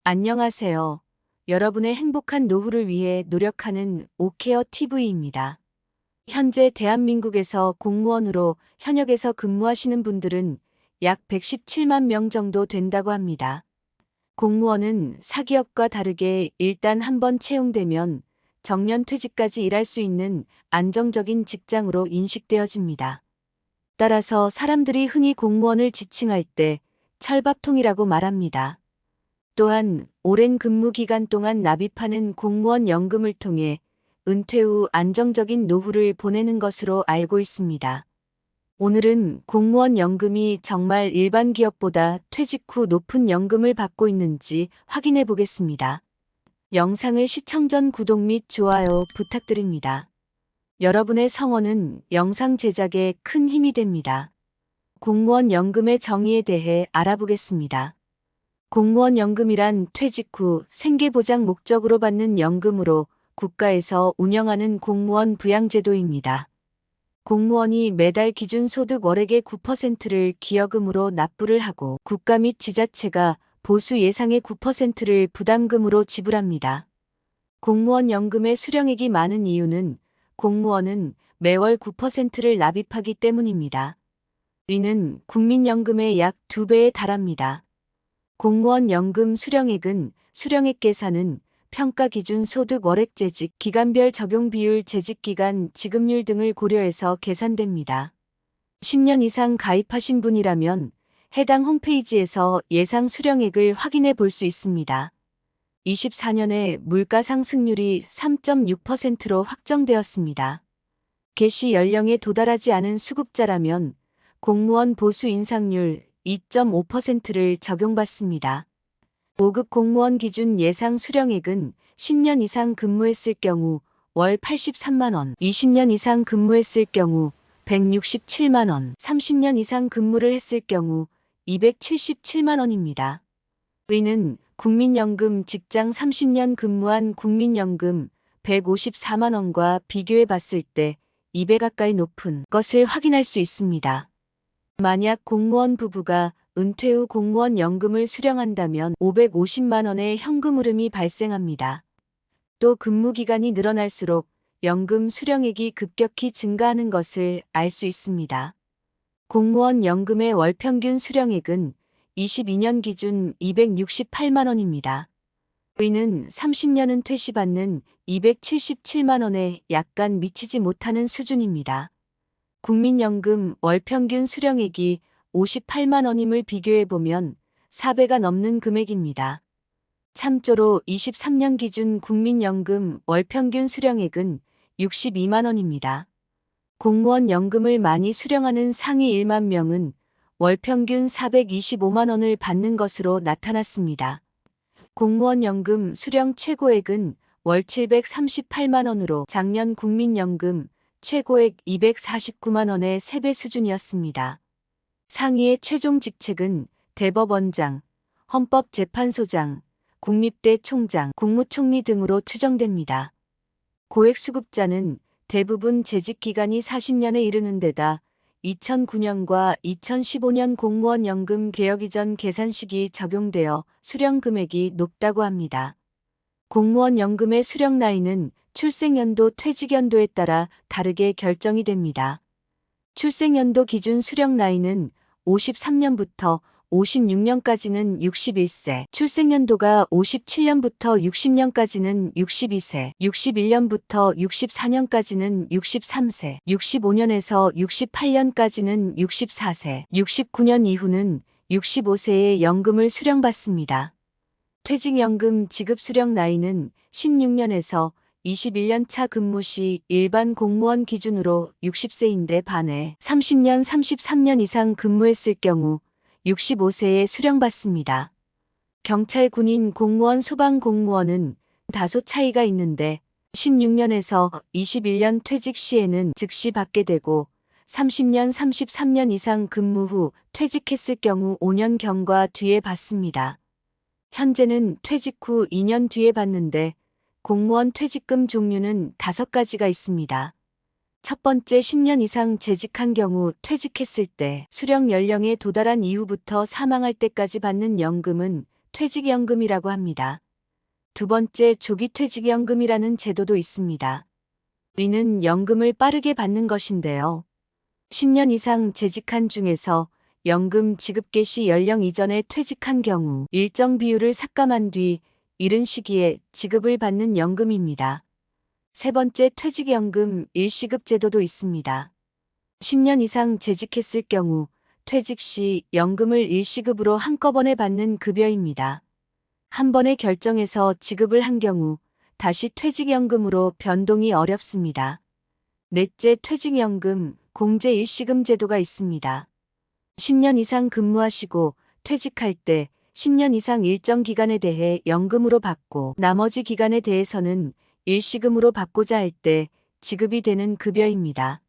안녕하세요. 여러분의 행복한 노후를 위해 노력하는 오케어 TV입니다. 현재 대한민국에서 공무원으로 현역에서 근무하시는 분들은 약 117만 명 정도 된다고 합니다. 공무원은 사기업과 다르게 일단 한번 채용되면 정년 퇴직까지 일할 수 있는 안정적인 직장으로 인식되어집니다. 따라서 사람들이 흔히 공무원을 지칭할 때 철밥통이라고 말합니다. 또한 오랜 근무 기간 동안 납입하는 공무원 연금을 통해 은퇴 후 안정적인 노후를 보내는 것으로 알고 있습니다. 오늘은 공무원 연금이 정말 일반 기업보다 퇴직 후 높은 연금을 받고 있는지 확인해 보겠습니다. 영상을 시청 전 구독 및 좋아요 부탁드립니다. 여러분의 성원은 영상 제작에 큰 힘이 됩니다. 공무원 연금의 정의에 대해 알아보겠습니다. 공무원 연금이란 퇴직 후 생계보장 목적으로 받는 연금으로 국가에서 운영하는 공무원 부양제도입니다. 공무원이 매달 기준 소득 월액의 9%를 기여금으로 납부를 하고 국가 및 지자체가 보수 예상의 9%를 부담금으로 지불합니다. 공무원 연금의 수령액이 많은 이유는 공무원은 매월 9%를 납입하기 때문입니다. 이는 국민연금의 약 2배에 달합니다. 공무원 연금 수령액은 수령액 계산은 평가 기준 소득 월액 재직 기간별 적용 비율 재직 기간 지급률 등을 고려해서 계산됩니다. 10년 이상 가입하신 분이라면 해당 홈페이지에서 예상 수령액을 확인해 볼 수 있습니다. 24년에 물가 상승률이 3.6%로 확정되었습니다. 개시 연령에 도달하지 않은 수급자라면 공무원 보수 인상률 2.5%를 적용받습니다. 5급 공무원 기준 예상 수령액은 10년 이상 근무했을 경우 월 83만 원, 20년 이상 근무했을 경우 167만 원, 30년 이상 근무를 했을 경우 277만 원입니다. 의는 국민연금 직장 30년 근무한 국민연금 154만 원과 비교해 봤을 때 2배 가까이 높은 것을 확인할 수 있습니다. 만약 공무원 부부가 은퇴 후 공무원 연금을 수령한다면 550만 원의 현금 흐름이 발생합니다. 또 근무 기간이 늘어날수록 연금 수령액이 급격히 증가하는 것을 알 수 있습니다. 공무원 연금의 월 평균 수령액은 22년 기준 268만 원입니다. 의는 30년 은퇴 시 받는 277만 원에 약간 미치지 못하는 수준입니다. 국민연금 월 평균 수령액이 58만 원임을 비교해보면 4배가 넘는 금액입니다. 참조로 23년 기준 국민연금 월 평균 수령액은 62만 원입니다. 공무원 연금을 많이 수령하는 상위 1만 명은 월 평균 425만 원을 받는 것으로 나타났습니다. 공무원 연금 수령 최고액은 월 738만 원으로 작년 국민연금 최고액 249만 원의 3배 수준이었습니다. 상위의 최종 직책은 대법원장, 헌법재판소장, 국립대 총장, 국무총리 등으로 추정됩니다. 고액 수급자는 대부분 재직 기간이 40년에 이르는 데다 2009년과 2015년 공무원 연금 개혁 이전 계산식이 적용되어 수령 금액이 높다고 합니다. 공무원 연금의 수령 나이는 출생연도 퇴직연도에 따라 다르게 결정이 됩니다. 출생연도 기준 수령 나이는 53년부터 56년까지는 61세, 출생연도가 57년부터 60년까지는 62세, 61년부터 64년까지는 63세, 65년에서 68년까지는 64세, 69년 이후는 65세에 연금을 수령받습니다. 퇴직연금 지급 수령 나이는 16년에서 21년 차 근무 시 일반 공무원 기준으로 60세인데 반해 30년, 33년 이상 근무했을 경우 65세에 수령받습니다. 경찰, 군인, 공무원, 소방공무원은 다소 차이가 있는데 16년에서 21년 퇴직 시에는 즉시 받게 되고 30년, 33년 이상 근무 후 퇴직했을 경우 5년경과 뒤에 받습니다. 현재는 퇴직 후 2년 뒤에 받는데 공무원 퇴직금 종류는 5가지가 있습니다. 첫 번째, 10년 이상 재직한 경우 퇴직했을 때 수령 연령에 도달한 이후부터 사망할 때까지 받는 연금은 퇴직연금이라고 합니다. 두 번째, 조기퇴직연금이라는 제도도 있습니다. 이는 연금을 빠르게 받는 것인데요. 10년 이상 재직한 중에서 연금 지급 개시 연령 이전에 퇴직한 경우 일정 비율을 삭감한 뒤 이른 시기에 지급을 받는 연금입니다. 세 번째, 퇴직연금 일시급 제도도 있습니다. 10년 이상 재직했을 경우 퇴직 시 연금을 일시급으로 한꺼번에 받는 급여입니다. 한 번에 결정해서 지급을 한 경우 다시 퇴직연금으로 변동이 어렵습니다. 넷째, 퇴직연금 공제 일시금 제도가 있습니다. 10년 이상 근무하시고 퇴직할 때 10년 이상 일정 기간에 대해 연금으로 받고 나머지 기간에 대해서는 일시금으로 받고자 할 때 지급이 되는 급여입니다.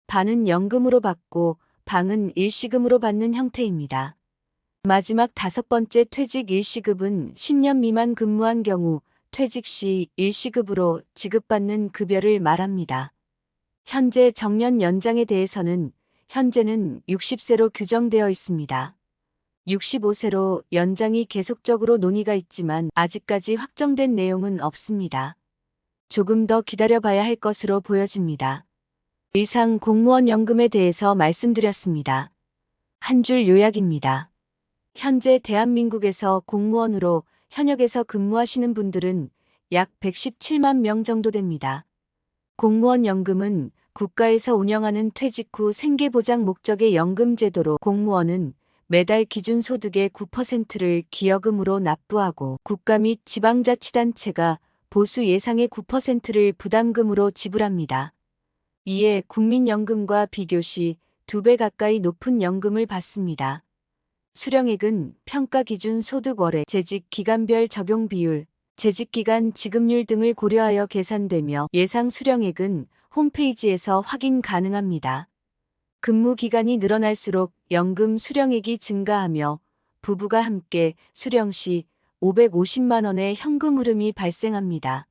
반은 연금으로 받고 방은 일시금으로 받는 형태입니다. 마지막 다섯 번째, 퇴직 일시급은 10년 미만 근무한 경우 퇴직 시 일시급으로 지급받는 급여를 말합니다. 현재 정년 연장에 대해서는 현재는 60세로 규정되어 있습니다. 65세로 연장이 계속적으로 논의가 있지만 아직까지 확정된 내용은 없습니다. 조금 더 기다려봐야 할 것으로 보여집니다. 이상 공무원 연금에 대해서 말씀드렸습니다. 한 줄 요약입니다. 현재 대한민국에서 공무원으로 현역에서 근무하시는 분들은 약 117만 명 정도 됩니다. 공무원 연금은 국가에서 운영하는 퇴직 후 생계보장 목적의 연금제도로 공무원은 매달 기준소득의 9%를 기여금으로 납부하고 국가 및 지방자치단체가 보수 예상의 9%를 부담금으로 지불합니다. 이에 국민연금과 비교시 2배 가까이 높은 연금을 받습니다. 수령액은 평가기준 소득월에 재직기간별 적용비율, 재직기간 지급률 등을 고려하여 계산되며 예상 수령액은 홈페이지에서 확인 가능합니다. 근무기간이 늘어날수록 연금 수령액이 증가하며 부부가 함께 수령 시 550만 원의 현금 흐름이 발생합니다.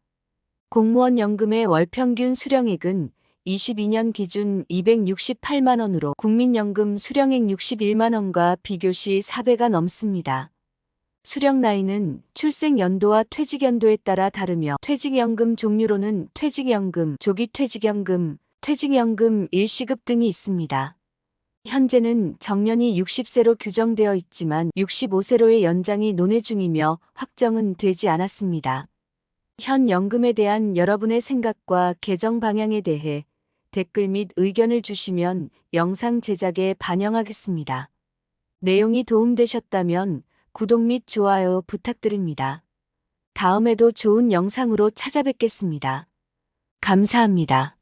공무원 연금의 월평균 수령액은 22년 기준 268만 원으로 국민연금 수령액 61만 원과 비교시 4배가 넘습니다. 수령 나이는 출생 연도와 퇴직 연도에 따라 다르며 퇴직연금 종류로는 퇴직연금, 조기퇴직연금, 퇴직연금 일시급 등이 있습니다. 현재는 정년이 60세로 규정되어 있지만 65세로의 연장이 논의 중이며 확정은 되지 않았습니다. 현 연금에 대한 여러분의 생각과 개정 방향에 대해 댓글 및 의견을 주시면 영상 제작에 반영하겠습니다. 내용이 도움되셨다면 구독 및 좋아요 부탁드립니다. 다음에도 좋은 영상으로 찾아뵙겠습니다. 감사합니다.